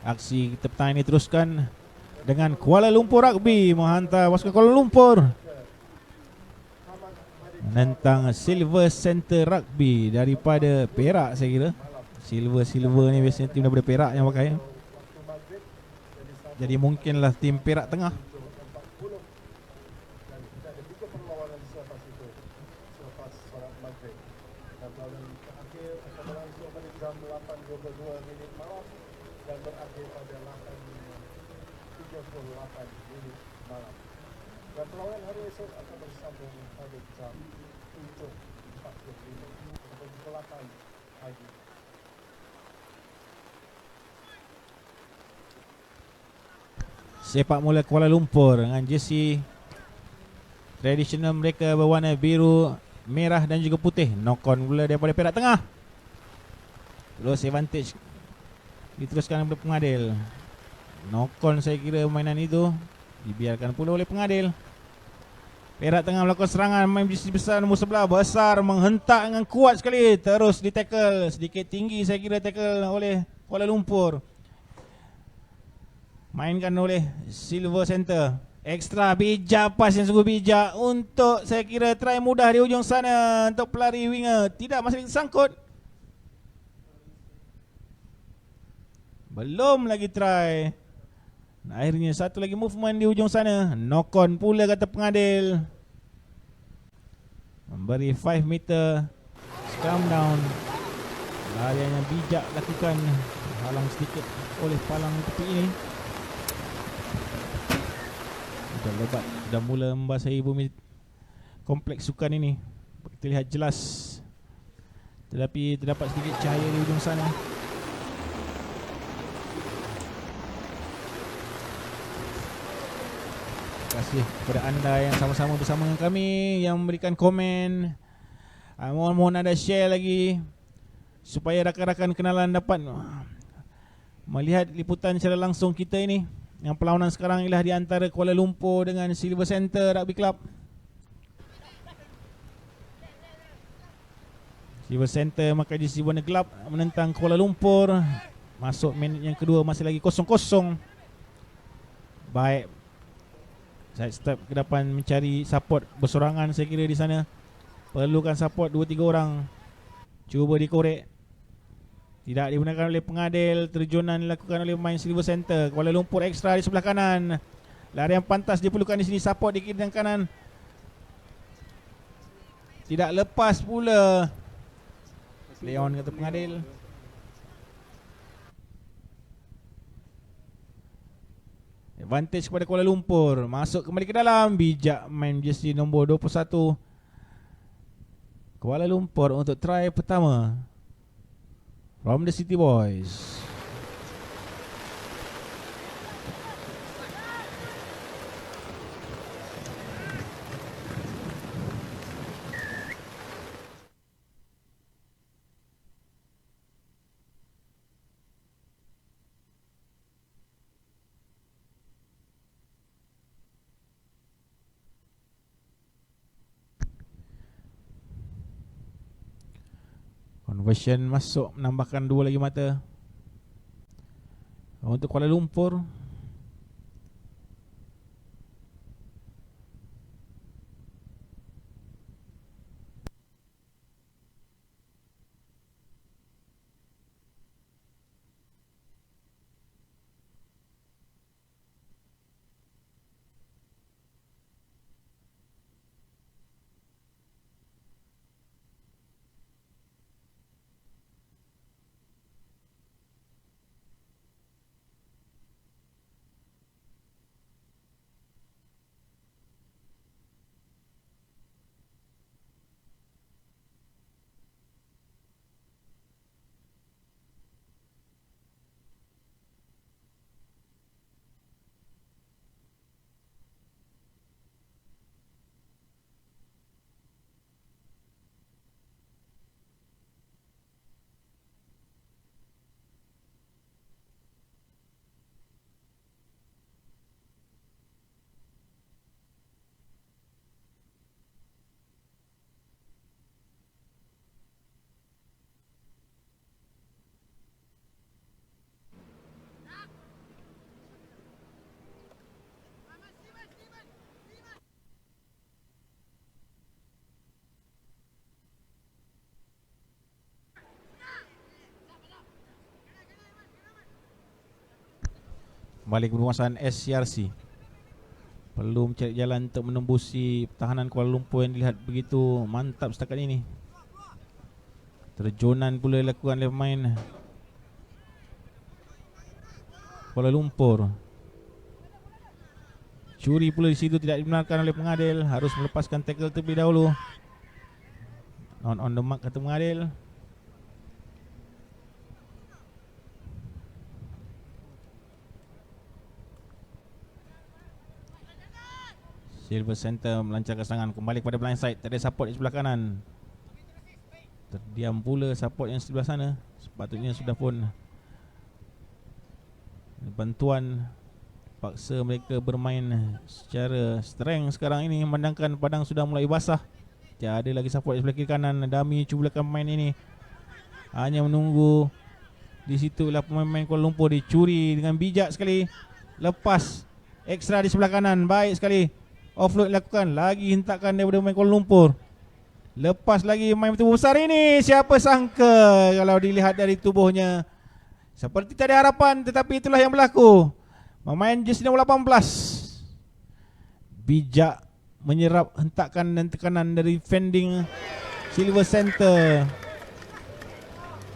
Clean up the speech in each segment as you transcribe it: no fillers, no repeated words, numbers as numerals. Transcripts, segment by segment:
Aksi kita petang ini teruskan dengan Kuala Lumpur Rugby menghantar pasukan Kuala Lumpur menentang Silver Center Rugby daripada Perak. Saya kira Silver ni biasanya tim daripada Perak yang pakai, jadi mungkinlah tim Perak Tengah. Sepak bola Kuala Lumpur dengan jersey tradisional mereka berwarna biru, merah dan juga putih. Knock on pula daripada Perak Tengah. Loss advantage diteruskan oleh pengadil. Knock on, saya kira mainan itu dibiarkan pula oleh pengadil. Perak Tengah melakukan serangan, main jersey besar nombor 11 besar menghentak dengan kuat sekali, terus di tackle sedikit tinggi, saya kira tackle oleh Kuala Lumpur. Mainkan oleh Silver Center. Ekstra bijak, pas yang sungguh bijak untuk, saya kira, try mudah di ujung sana untuk pelari winger. Tidak, masih tersangkut. Belum lagi try. Akhirnya satu lagi movement di ujung sana. Knock on pula kata pengadil. Memberi 5 meter scrum down. Larian yang bijak lakukan, halang sedikit oleh palang tepi ini. Dah lebat, dah mula membasahi bumi kompleks sukan ini. Kita lihat jelas, tetapi terdapat sedikit cahaya di ujung sana. Terima kasih kepada anda yang sama-sama bersama dengan kami, yang memberikan komen. Mohon anda share lagi supaya rakan-rakan kenalan dapat melihat liputan secara langsung kita ini. Yang perlawanan sekarang ialah di antara Kuala Lumpur dengan Silver Center Rugby Club. Silver Center memakai jersey warna gelap menentang Kuala Lumpur. Masuk minit yang kedua, masih lagi 0-0. Baik, side step ke depan mencari support bersorangan, saya kira di sana perlukan support 2-3 orang. Cuba dikorek, tidak digunakan oleh pengadil. Terjunan dilakukan oleh pemain Silver Center. Kuala Lumpur ekstra di sebelah kanan. Larian pantas diperlukan di sini, support di kiri dan kanan. Tidak lepas pula. Play on kata pengadil. Advantage kepada Kuala Lumpur. Masuk kembali ke dalam. Bijak main jersey nombor 21 Kuala Lumpur untuk try pertama from the City Boys. Conversion masuk, menambahkan 2 lagi mata untuk Kuala Lumpur. Kembali ke penguasaan SCRC. Perlu mencari jalan untuk menembusi pertahanan Kuala Lumpur yang dilihat begitu mantap setakat ini. Terjunan pula dilakukan oleh pemain Kuala Lumpur. Curi pula di situ tidak dibenarkan oleh pengadil. Harus melepaskan tackle terlebih dahulu. Not on the mark kata pengadil. Silver Center melancarkan serangan. Kembali kepada blind side. Tak ada support di sebelah kanan. Terdiam pula support yang sebelah sana. Sepatutnya sudah pun bantuan paksa mereka bermain secara strength sekarang ini. Memandangkan padang sudah mulai basah. Tiada lagi support di sebelah kiri kanan. Dami cuba main ini. Hanya menunggu. Di situlah pemain Kuala Lumpur dicuri dengan bijak sekali. Lepas ekstra di sebelah kanan. Baik sekali. Offload dilakukan. Lagi hentakan daripada pemain Kuala Lumpur. Lepas lagi main betul besar ini. Siapa sangka kalau dilihat dari tubuhnya seperti tak ada harapan, tetapi itulah yang berlaku. Pemain jersey nombor 18 bijak menyerap hentakan dan tekanan dari defending Silver Center.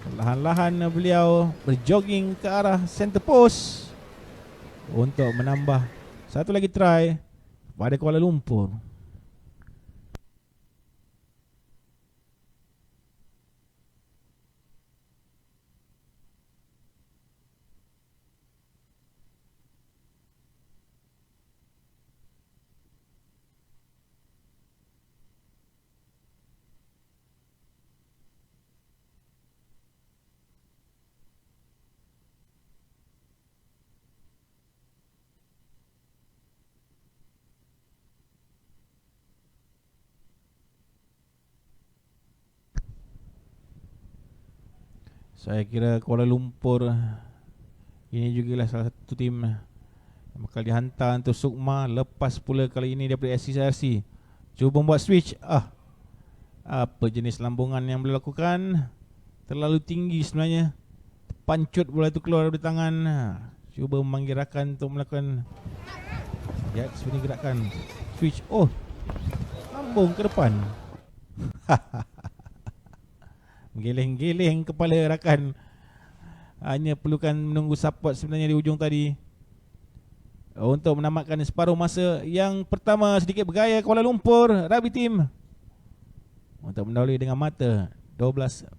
Perlahan-lahan beliau berjogging ke arah center post untuk menambah satu lagi try pada Kuala Lumpur. Saya kira Kuala Lumpur ini juga lah salah satu tim yang bakal dihantar untuk Sukma. Lepas pula kali ini daripada SCRC cuba membuat switch. Apa jenis lambungan yang boleh lakukan? Terlalu tinggi sebenarnya. Pancut bola itu keluar dari tangan. Cuba memanggil rakan untuk melakukan sebenarnya gerakan switch. Oh, lambung ke depan. Geleng-geleng kepala rakan. Hanya perlukan menunggu support sebenarnya di ujung tadi untuk menamatkan separuh masa yang pertama. Sedikit bergaya Kuala Lumpur Rugby Team untuk mendahului dengan mata 12-0.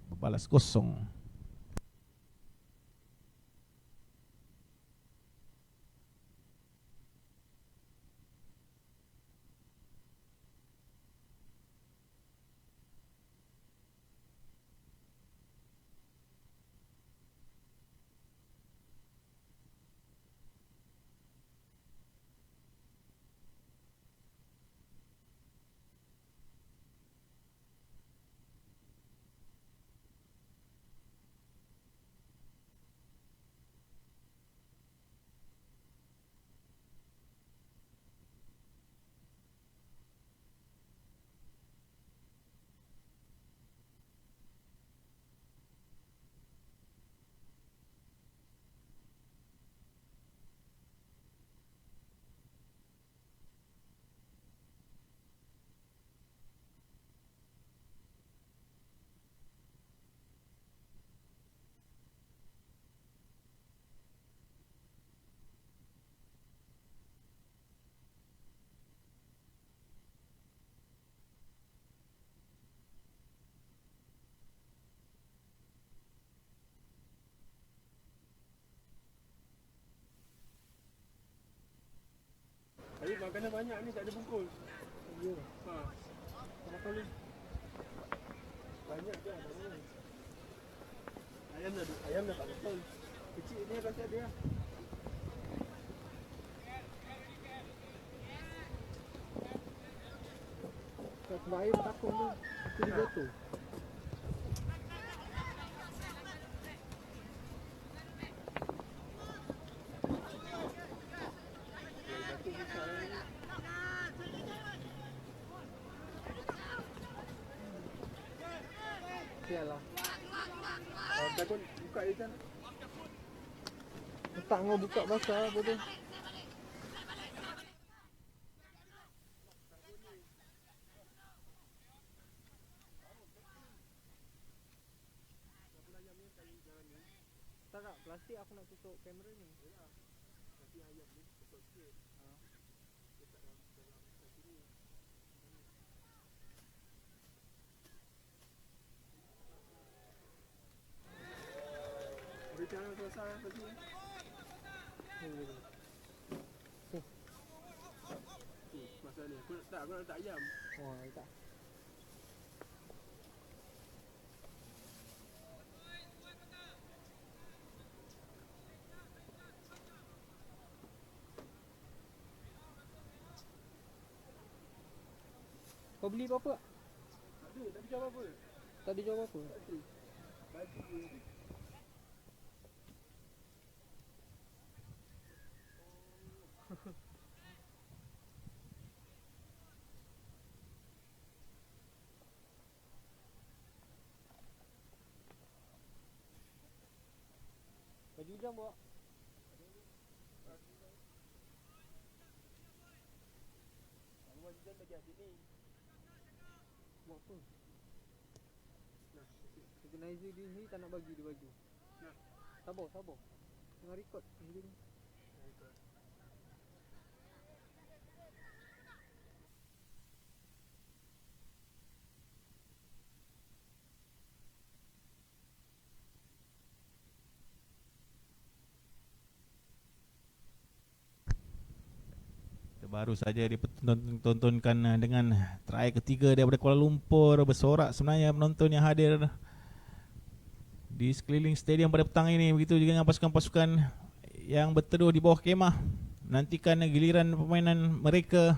Tadi makanan banyak ni tak ada bungkus. Ya. Sama kali. Banyak je banyak. Ayam dah tak betul. Kecil ni kasi dia. Kat air takut tu. Itu jatuh. Sialah. Takut buka je kan. Tak mau buka basah apa tu. Tak plastik aku nak tutup kamera ni. Nanti ayam ni besar sikit. Letak dalam sini. Boleh jangan selesai tadi. Masalah ni. Aku nak letak ayam. Oh, tak. Kau beli apa-apa? Tak ada, tak ada jual apa. Tak ada jual apa-apa. Tak ada. Baju je. Baju hujang bawa. Aku baju dan bagi adik ni. Buat apa? Organizer dia ni tak nak bagi dia baju. Nah. Sabar. Tengah record video ni. Baru saja ditontonkan dengan try ketiga daripada Kuala Lumpur. Bersorak sebenarnya penonton yang hadir di sekeliling stadium pada petang ini. Begitu juga dengan pasukan-pasukan yang berteduh di bawah kemah menantikan giliran permainan mereka.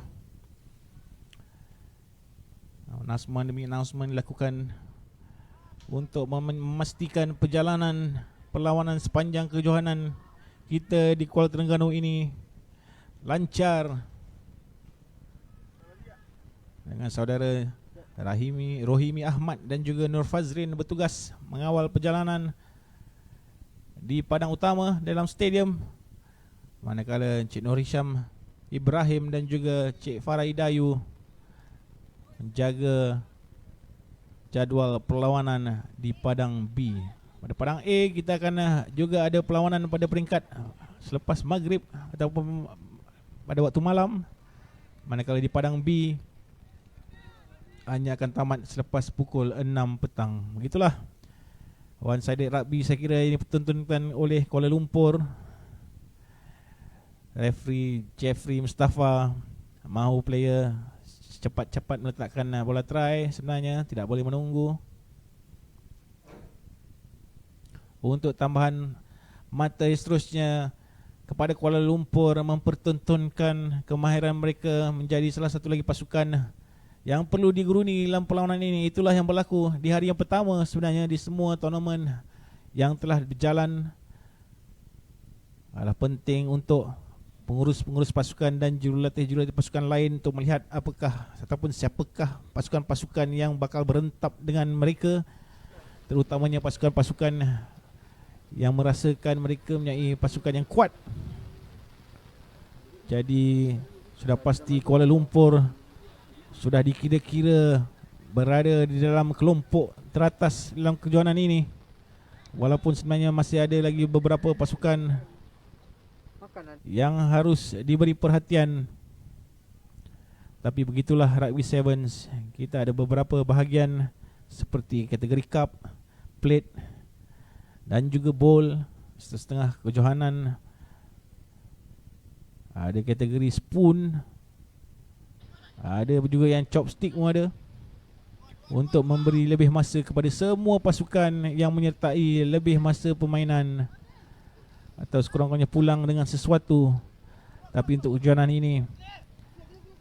Announcement demi announcement dilakukan untuk memastikan perjalanan perlawanan sepanjang kejohanan kita di Kuala Terengganu ini lancar, dengan saudara Rohimi Ahmad dan juga Nur Fazrin bertugas mengawal perjalanan di padang utama dalam stadium, manakala Cik Nur Hisham Ibrahim dan juga Cik Farah Idayu menjaga jadual perlawanan di padang B. Pada padang A kita akan juga ada perlawanan pada peringkat selepas maghrib ataupun pada waktu malam, manakala di padang B hanya akan tamat selepas pukul 6 petang. Begitulah one-sided rugby saya kira ini dipertontonkan oleh Kuala Lumpur. Referee Jeffrey Mustafa mahu player cepat-cepat meletakkan bola try. Sebenarnya tidak boleh menunggu. Untuk tambahan mata seterusnya kepada Kuala Lumpur mempertontonkan kemahiran mereka menjadi salah satu lagi pasukan yang perlu diguruni dalam perlawanan ini. Itulah yang berlaku di hari yang pertama sebenarnya di semua tournament yang telah berjalan. Adalah penting untuk pengurus-pengurus pasukan dan jurulatih-jurulatih pasukan lain untuk melihat apakah ataupun siapakah pasukan-pasukan yang bakal berentap dengan mereka, terutamanya pasukan-pasukan yang merasakan mereka mempunyai pasukan yang kuat. Jadi sudah pasti Kuala Lumpur sudah dikira-kira berada di dalam kelompok teratas dalam kejohanan ini, walaupun sebenarnya masih ada lagi beberapa pasukan yang harus diberi perhatian. Tapi begitulah Rugby Sevens. Kita ada beberapa bahagian seperti kategori Cup, Plate dan juga Bowl. Setengah kejohanan ada kategori Spoon, ada juga yang Chopstick pun ada, untuk memberi lebih masa kepada semua pasukan yang menyertai lebih masa permainan atau sekurang-kurangnya pulang dengan sesuatu. Tapi untuk kejohanan ini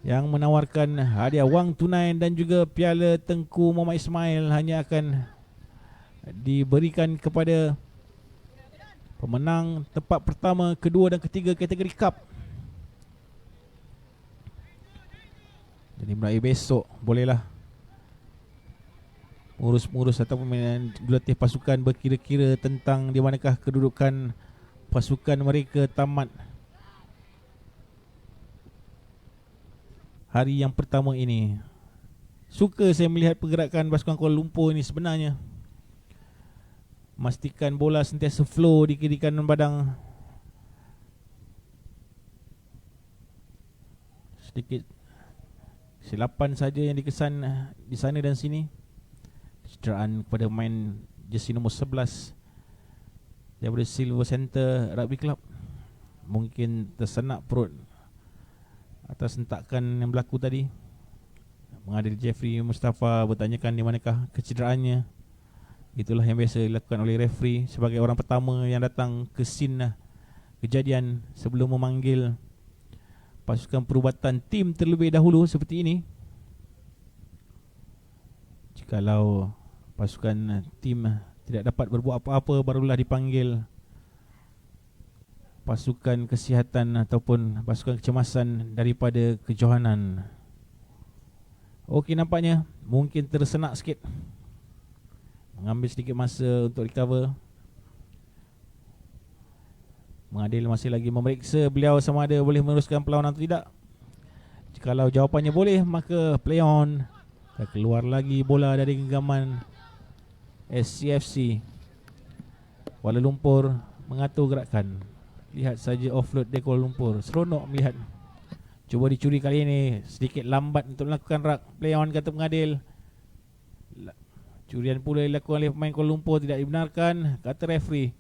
yang menawarkan hadiah wang tunai dan juga piala Tengku Muhammad Ismail hanya akan diberikan kepada pemenang tempat pertama, kedua dan ketiga kategori Cup. Jadi mulai besok bolehlah pengurus-pengurus atau pemain jurulatih pasukan berkira-kira tentang di manakah kedudukan pasukan mereka tamat hari yang pertama ini. Suka saya melihat pergerakan pasukan Kuala Lumpur ini sebenarnya. Memastikan bola sentiasa flow di kiri kanan badang. Sedikit silapan saja yang dikesan di sana dan sini. Cederaan kepada pemain jersey nombor 11 daripada Silver Center Rugby Club. Mungkin tersenak perut atas hentakan yang berlaku tadi. Mengadil Jeffrey Mustafa bertanyakan di manakah kecederaannya. Itulah yang biasa dilakukan oleh referee sebagai orang pertama yang datang ke scene kejadian sebelum memanggil pasukan perubatan tim terlebih dahulu seperti ini. Jikalau pasukan tim tidak dapat berbuat apa-apa, barulah dipanggil pasukan kesihatan ataupun pasukan kecemasan daripada kejohanan. Okey, nampaknya mungkin tersenak sikit, mengambil sedikit masa untuk recover. Mengadil masih lagi memeriksa beliau sama ada boleh meneruskan perlawanan atau tidak. Jikalau jawapannya boleh, maka play on. Dan keluar lagi bola dari genggaman SCFC. Kuala Lumpur mengatur gerakan. Lihat saja offload dari Kuala Lumpur. Seronok melihat. Cuba dicuri kali ini. Sedikit lambat untuk melakukan rak. Play on kata pengadil. Curian pula dilakukan oleh pemain Kuala Lumpur, tidak dibenarkan kata referee.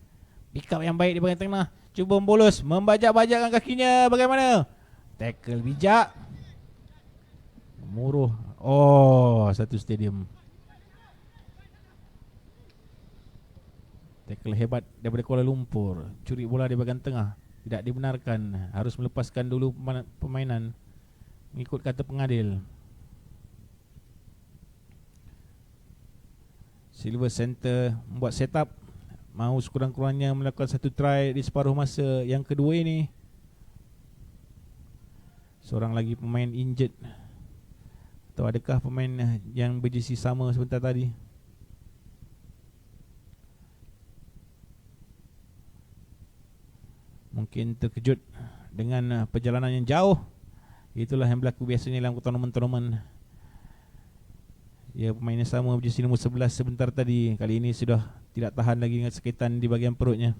Pick up yang baik di bahagian tengah. Cuba membolos, membajak-bajakkan kakinya. Bagaimana? Tackle bijak. Muruh. Oh, satu stadium. Tackle hebat daripada Kuala Lumpur. Curi bola di bahagian tengah, tidak dibenarkan. Harus melepaskan dulu permainan mengikut kata pengadil. Silver Center membuat setup, mahu sekurang-kurangnya melakukan satu try di separuh masa yang kedua ini. Seorang lagi pemain injured, atau adakah pemain yang berjersey sama sebentar tadi? Mungkin terkejut dengan perjalanan yang jauh. Itulah yang berlaku biasanya dalam tournament-tournament. Ya, pemain yang sama berjersey nombor 11 sebentar tadi, kali ini sudah tidak tahan lagi dengan sakitan di bahagian perutnya.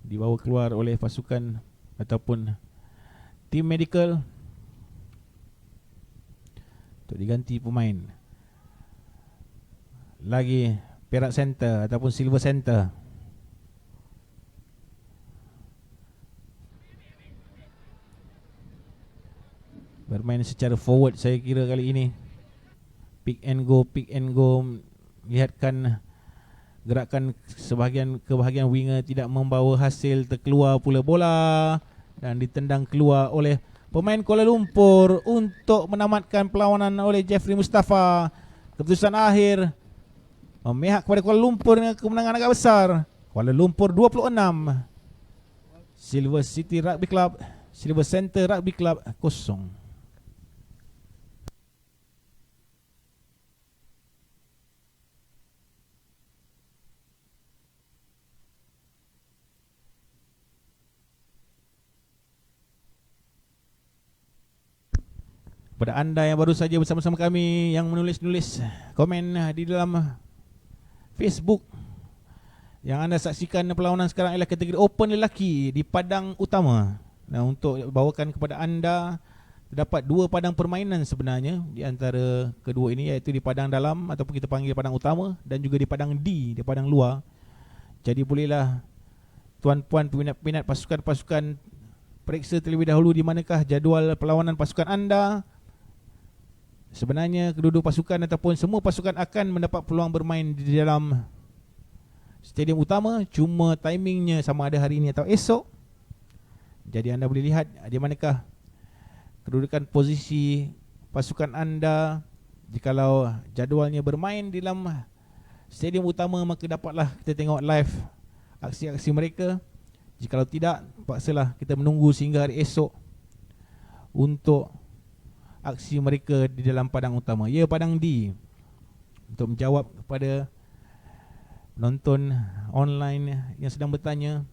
Dibawa keluar oleh pasukan ataupun tim medical untuk diganti pemain. Lagi Perak Center ataupun Silver Center. Bermain secara forward saya kira kali ini. Pick and go. Lihatkan gerakan kebahagiaan winger tidak membawa hasil, terkeluar pula bola dan ditendang keluar oleh pemain Kuala Lumpur untuk menamatkan perlawanan oleh Jeffrey Mustafa. Keputusan akhir memihak kepada Kuala Lumpur dengan kemenangan agak besar. Kuala Lumpur 26, Silver City Rugby Club, Silver Center Rugby Club 0. Kepada anda yang baru saja bersama-sama kami, yang menulis-nulis komen di dalam Facebook, yang anda saksikan perlawanan sekarang ialah kategori open lelaki di padang utama. Nah, untuk bawakan kepada anda, terdapat dua padang permainan sebenarnya di antara kedua ini, iaitu di padang dalam ataupun kita panggil padang utama, dan juga di padang D, di padang luar. Jadi bolehlah tuan-puan peminat-peminat pasukan-pasukan periksa terlebih dahulu di manakah jadual perlawanan pasukan anda. Sebenarnya kedua-dua pasukan ataupun semua pasukan akan mendapat peluang bermain di dalam stadium utama, cuma timingnya sama ada hari ini atau esok. Jadi anda boleh lihat di manakah kedudukan posisi pasukan anda. Jikalau jadualnya bermain di dalam stadium utama, maka dapatlah kita tengok live aksi-aksi mereka. Jikalau tidak, paksalah kita menunggu sehingga hari esok untuk aksi mereka di dalam padang utama. Ya, padang D. Untuk menjawab kepada penonton online yang sedang bertanya,